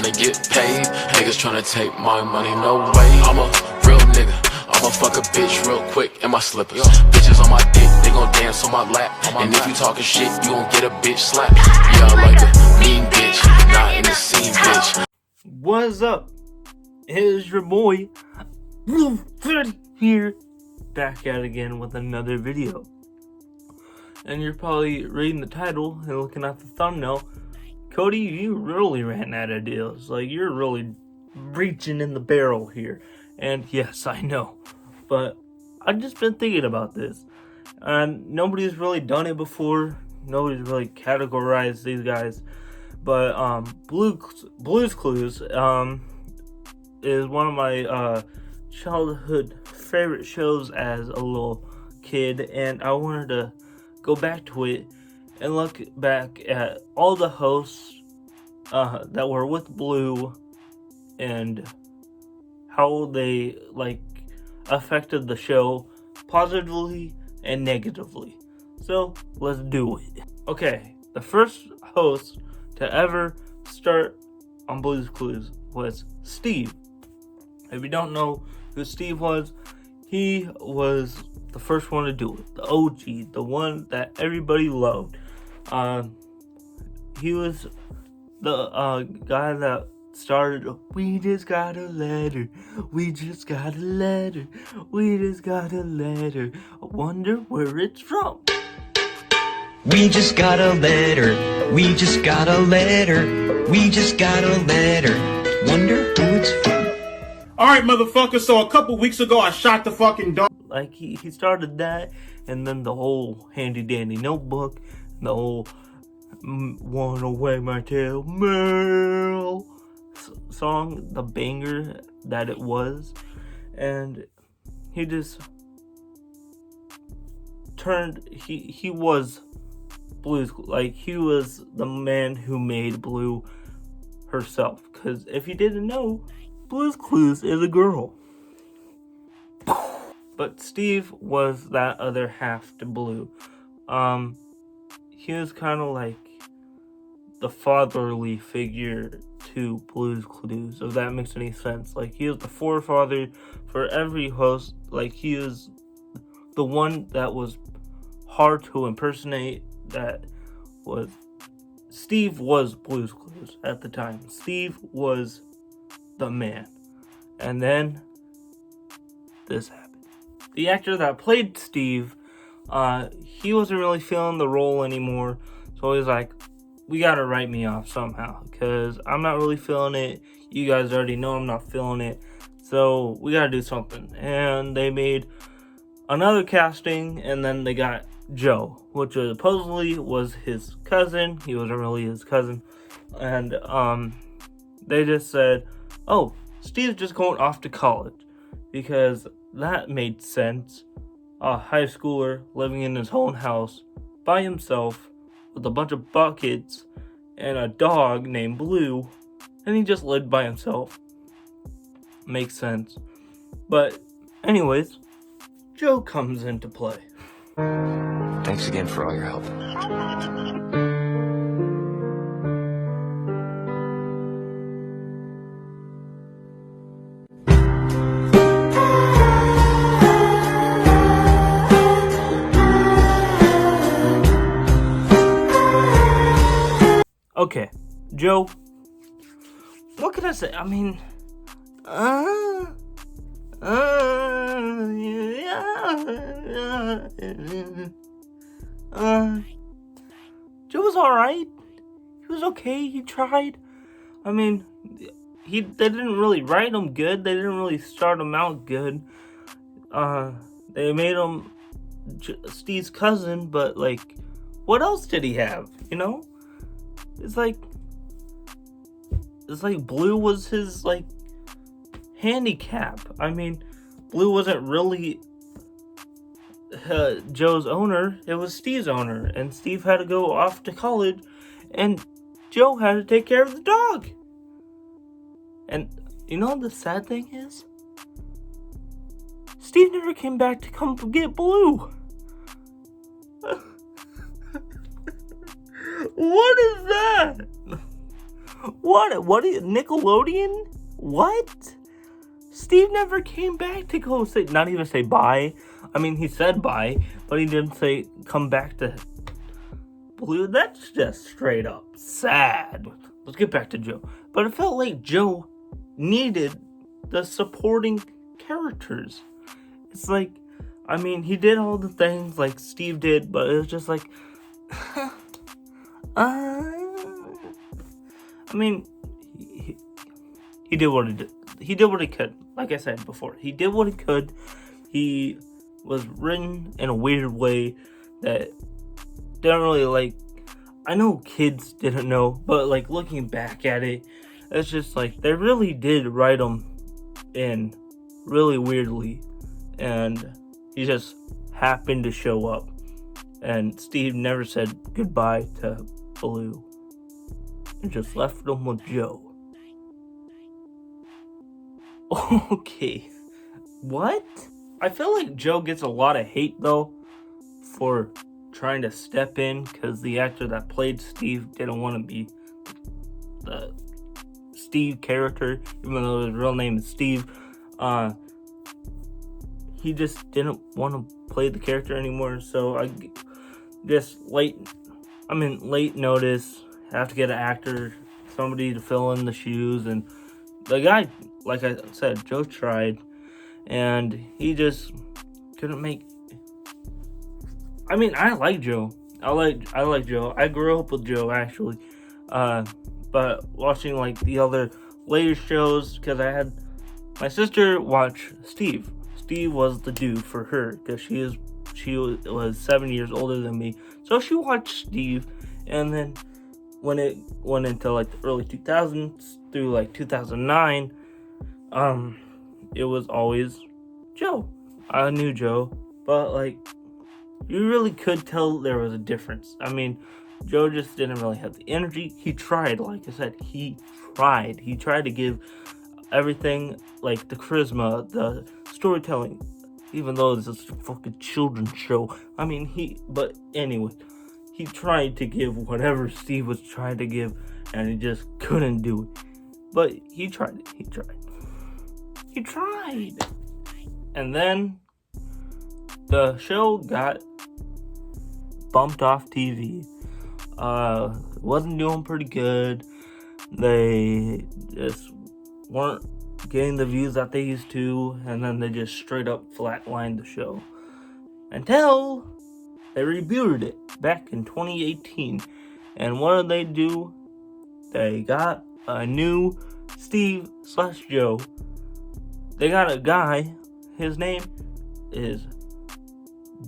tryna get paid. Niggas tryna take my money, no way. I'm a real nigga. I'ma fuck a bitch real quick in my slippers. Bitches on my dick, they gon' dance on my lap. And if you talking shit, you gon' get a bitch slapped. Yeah, I like a mean bitch, not in the scene, bitch. What's up? It's your boy, Blue Freddy here, back at it again with another video. And you're probably reading the title and looking at the thumbnail. Cody, you really ran out of deals. Like, you're really reaching in the barrel here. And yes, I know. But I've just been thinking about this. And nobody's really done it before. Nobody's really categorized these guys. But Blue's Clues is one of my childhood favorite shows as a little kid. And I wanted to go back to it and look back at all the hosts that were with Blue and how they affected the show positively and negatively. So let's do it. Okay, the first host to ever start on Blue's Clues was Steve. If you don't know who Steve was, he was the first one to do it, the OG, the one that everybody loved. He was the guy that started, we just got a letter, we just got a letter, we just got a letter, I wonder where it's from. We just got a letter, we just got a letter, we just got a letter, wonder who it's from. Alright, motherfucker, so a couple weeks ago I shot the fucking dog. Like, he started that, and then the whole handy dandy notebook, the whole wanna wag my tail, Mel song, the banger that it was. And he just turned, he was Blue's, he was the man who made Blue herself. Because if you didn't know, Blue's Clues is a girl. But Steve was that other half to Blue. He was kind of like the fatherly figure to Blue's Clues, if that makes any sense. Like, he was the forefather for every host. Like, he was the one that was hard to impersonate. Steve was Blue's Clues at the time. Steve was the man. And then this happened. The actor that played Steve, he wasn't really feeling the role anymore. So he was like, we gotta write me off somehow, because I'm not really feeling it. You guys already know I'm not feeling it. So we gotta do something. And they made another casting, and then they got Joe, which supposedly was his cousin. He wasn't really his cousin. And they just said, oh, Steve's just going off to college, because that made sense. A high schooler living in his own house by himself with a bunch of buckets and a dog named Blue, and he just lived by himself. Makes sense. But anyways, Joe comes into play. Thanks again for all your help. Okay, Joe, what can I say? I mean, Joe was alright. He was okay. He tried. I mean, they didn't really write him good. They didn't really start him out good. They made him Steve's cousin, but what else did he have? You know? It's like Blue was his handicap. I mean, Blue wasn't really Joe's owner. It was Steve's owner, and Steve had to go off to college, and Joe had to take care of the dog. And you know what the sad thing is? Steve never came back to come get Blue. What is that? What? Nickelodeon? What? Steve never came back to go say, not even say bye. I mean, he said bye, but he didn't say come back to Blue. That's just straight up sad. Let's get back to Joe. But it felt like Joe needed the supporting characters. It's like, I mean, he did all the things like Steve did, but it was just like, I mean, he did what he did. He did what he could. Like I said before, he did what he could. He was written in a weird way that didn't really like. I know kids didn't know, but like looking back at it, it's just like they really did write him in really weirdly, and he just happened to show up. And Steve never said goodbye to Blue and just left him with Joe. Okay, what? I feel like Joe gets a lot of hate though for trying to step in because the actor that played Steve didn't want to be the Steve character, even though his real name is Steve. He just didn't want to play the character anymore, so I just late notice, have to get an actor, somebody to fill in the shoes, and the guy, like I said, Joe tried, and he just couldn't make. I mean, I like Joe. I like Joe. I grew up with Joe actually, but watching like the other later shows, because I had my sister watch Steve. Steve was the dude for her because she was 7 years older than me, so she watched Steve, and then when it went into like the early 2000s through like 2009, it was always Joe. I knew Joe, but like you really could tell there was a difference. I mean, Joe just didn't really have the energy. He tried, like I said, he tried to give everything, like the charisma, the storytelling, even though this is a fucking children's show. I mean, but anyway, he tried to give whatever Steve was trying to give, and he just couldn't do it. But he tried. And then the show got bumped off TV. Wasn't doing pretty good. They just weren't getting the views that they used to, and then they just straight up flatlined the show until they rebooted it back in 2018. And what did they do? They got a new Steve/Joe. They got a guy. His name is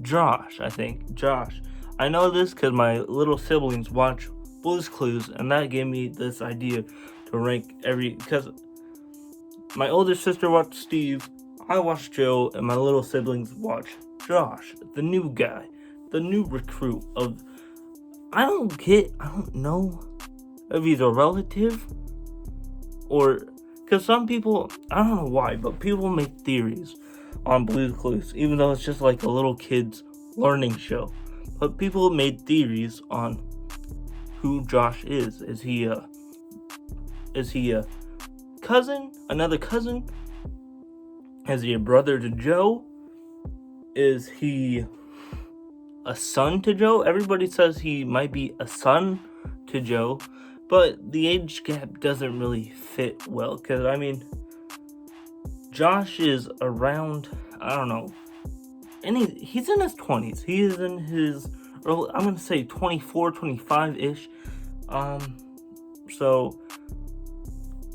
Josh, I think. Josh. I know this because my little siblings watch Blue's Clues, and that gave me this idea to rank because my older sister watched Steve, I watched Joe, and my little siblings watch Josh, the new guy, the new recruit of, I don't know if he's a relative, or, because some people, I don't know why, but people make theories on Blue's Clues, even though it's just like a little kid's learning show. But people made theories on who Josh is. Is he a cousin? Another cousin? Is he a brother to Joe? Is he a son to Joe? Everybody says he might be a son to Joe, but the age gap doesn't really fit well, because I mean, Josh is around, I don't know, and he's in his 20s. He is in his early, I'm gonna say 24, 25-ish. So,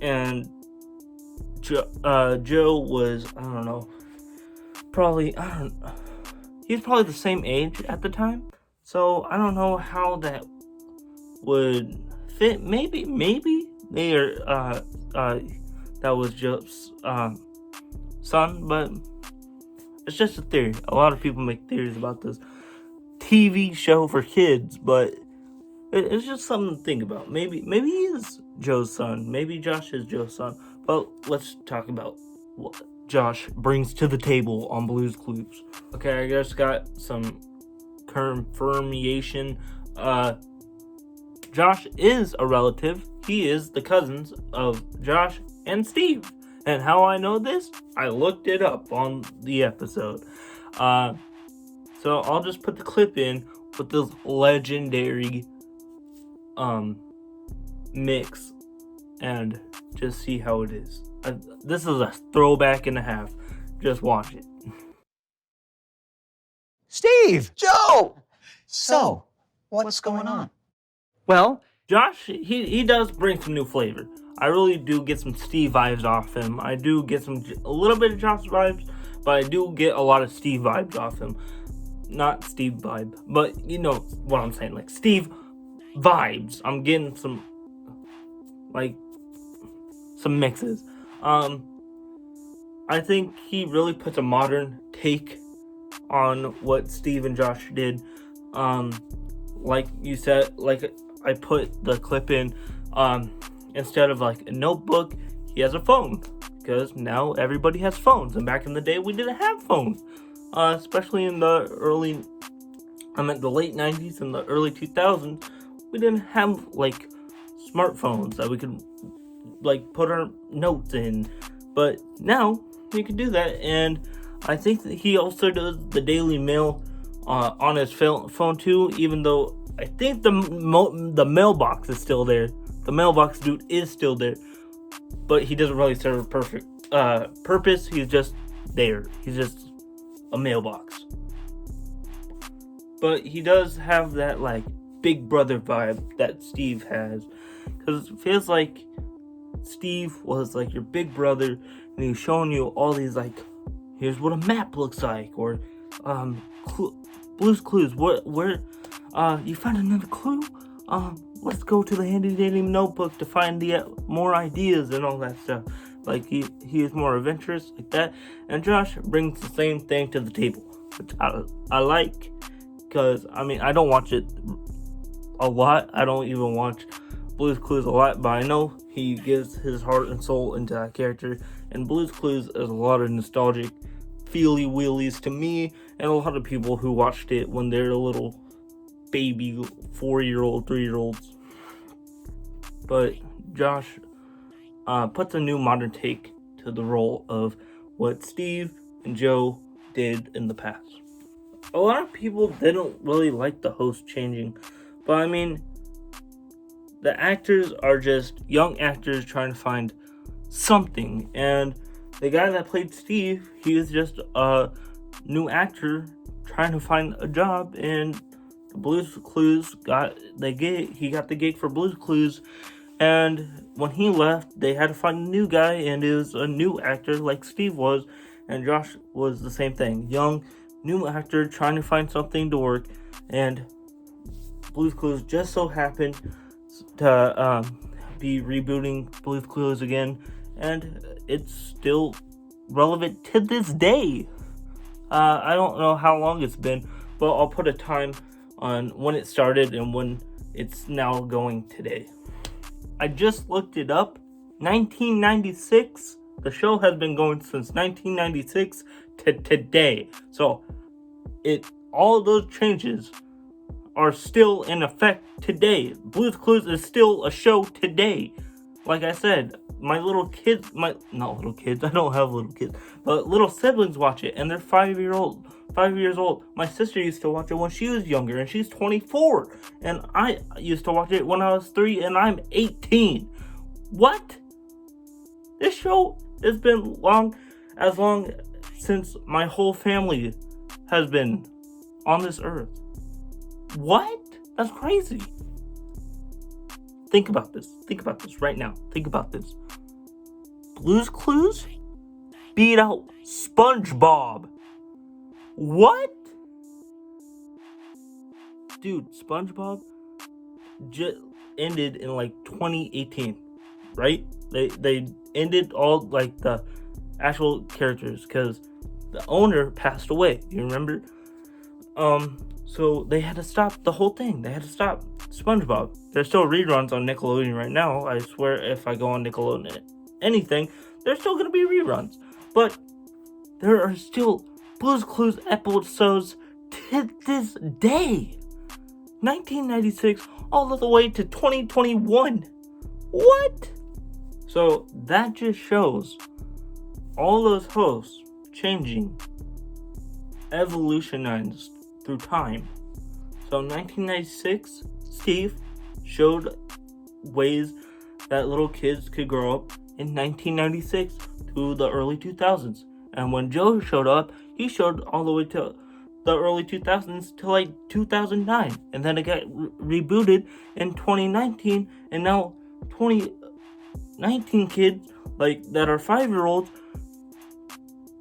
and Joe was, I don't know, he's probably the same age at the time. So I don't know how that would fit. Maybe they are, that was Joe's son, but it's just a theory. A lot of people make theories about this TV show for kids, but it's just something to think about. Maybe he is Joe's son. Maybe Josh is Joe's son. But let's talk about what Josh brings to the table on Blue's Clues. Okay, I just got some confirmation. Josh is a relative. He is the cousins of Josh and Steve. And how I know this? I looked it up on the episode. So I'll just put the clip in with this legendary mix and just see how it is. This is a throwback and a half. Just watch it. Steve! Joe! So, what's going on? Well, Josh, he does bring some new flavor. I really do get some Steve vibes off him. I do get a little bit of Josh vibes, but I do get a lot of Steve vibes off him. Not Steve vibe, but you know what I'm saying, like Steve vibes. I'm getting some mixes. I think he really puts a modern take on what Steve and Josh did. Like you said, like I put the clip in, instead of like a notebook, he has a phone, because now everybody has phones, and back in the day we didn't have phones, especially in the late 90s and the early 2000s. We didn't have like smartphones that we could like put our notes in, but now you can do that. And I think that he also does the Daily Mail on his phone too, even though I think the mailbox is still there. The mailbox dude is still there, but he doesn't really serve a perfect purpose. He's just there. He's just a mailbox. But he does have that like big brother vibe that Steve has, because it feels like Steve was like your big brother, and he was showing you all these like, here's what a map looks like, or Blue's Clues. Where you found another clue? Let's go to the handy dandy notebook to find the more ideas and all that stuff. Like he is more adventurous like that. And Josh brings the same thing to the table, which I like, because I mean I don't watch it a lot. I don't even watch Blue's Clues a lot, but I know he gives his heart and soul into that character. And Blue's Clues is a lot of nostalgic feely wheelies to me and a lot of people who watched it when they're little baby 4-year-old, 3-year-olds. But Josh puts a new modern take to the role of what Steve and Joe did in the past. A lot of people didn't really like the host changing, but I mean, the actors are just young actors trying to find something, and the guy that played Steve, he was just a new actor trying to find a job, and Blue's Clues got the gig. He got the gig for Blue's Clues, and when he left, they had to find a new guy, and it was a new actor like Steve was, and Josh was the same thing. Young, new actor trying to find something to work, and Blue's Clues just so happened to be rebooting Blue's Clues again, and it's still relevant to this day. I don't know how long it's been, but I'll put a time on when it started and when it's now going today. I just looked it up. 1996. The show has been going since 1996 to today. So all of those changes are still in effect today. Blue's Clues is still a show today. Like I said, my little kids, I don't have little kids, but little siblings watch it, and they're 5 years old. My sister used to watch it when she was younger, and she's 24, and I used to watch it when I was 3, and I'm 18. What? This show has been as long since my whole family has been on this earth. What? That's crazy. Think about this right now. Think about this. Blue's Clues beat out SpongeBob. What? Dude, SpongeBob just ended in like 2018, right? They ended all like the actual characters because the owner passed away. You remember? So they had to stop the whole thing. They had to stop SpongeBob. There's still reruns on Nickelodeon right now. I swear if I go on Nickelodeon anything, there's still going to be reruns. But there are still Blue's Clues episodes to this day. 1996 all the way to 2021. What? So that just shows all those hosts changing, evolutionized through time. So 1996, Steve showed ways that little kids could grow up in 1996 to the early 2000s. And when Joe showed up, he showed all the way to the early 2000s to like 2009. And then it got rebooted in 2019. And now 2019 kids like that are 5-year-olds,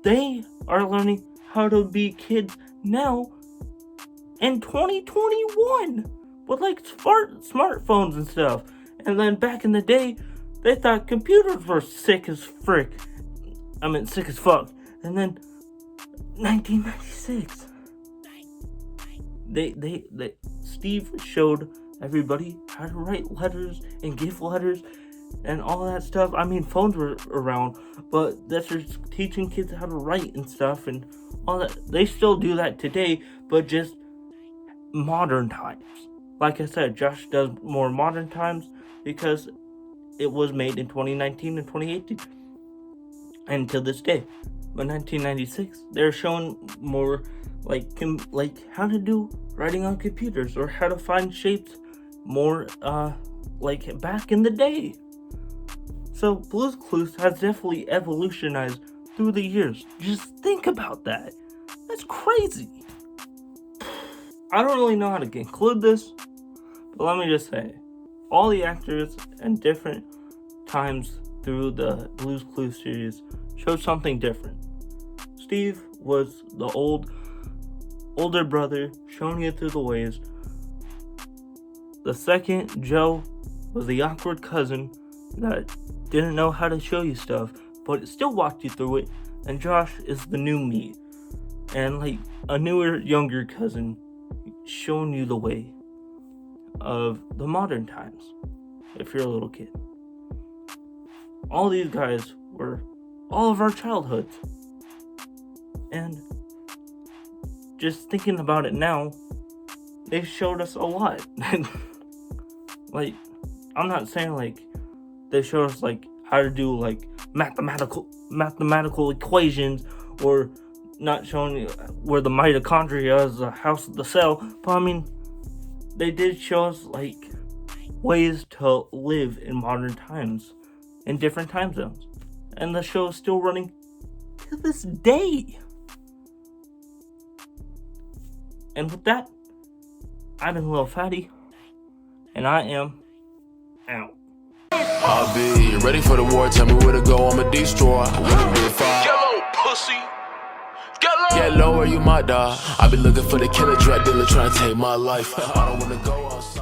they are learning how to be kids now in 2021 with like smartphones and stuff. And then back in the day, they thought computers were sick as frick. I mean, sick as fuck. And then 1996, Steve showed everybody how to write letters and gift letters and all that stuff. I mean, phones were around, but that's just teaching kids how to write and stuff and all that. They still do that today, but just modern times. Like I said, Josh does more modern times because it was made in 2019 and 2018 and to this day. But 1996, they're showing more like how to do writing on computers or how to find shapes more like back in the day. So Blue's Clues has definitely evolutionized through the years. Just think about that. That's crazy. I don't really know how to conclude this, but let me just say, all the actors and different times through the Blue's Clues series showed something different. Steve was the older brother showing you through the ways. The second, Joe, was the awkward cousin that didn't know how to show you stuff, but still walked you through it. And Josh is the new me, and like a newer, younger cousin showing you the way of the modern times if you're a little kid. All these guys were all of our childhoods. And just thinking about it now, they've showed us a lot. Like, I'm not saying like they showed us like how to do like mathematical equations, or not showing you where the mitochondria is, the house of the cell, but I mean, they did show us like ways to live in modern times in different time zones, and the show is still running to this day. And with that, I've been Lil Fatty, and I am out. I'll be ready for the war. Tell me where to go. I'ma destroy. Wanna be a fire. Get low, pussy. Get low. Get low or you might die. I be looking for the killer, drug dealer trying to take my life. I don't wanna go outside.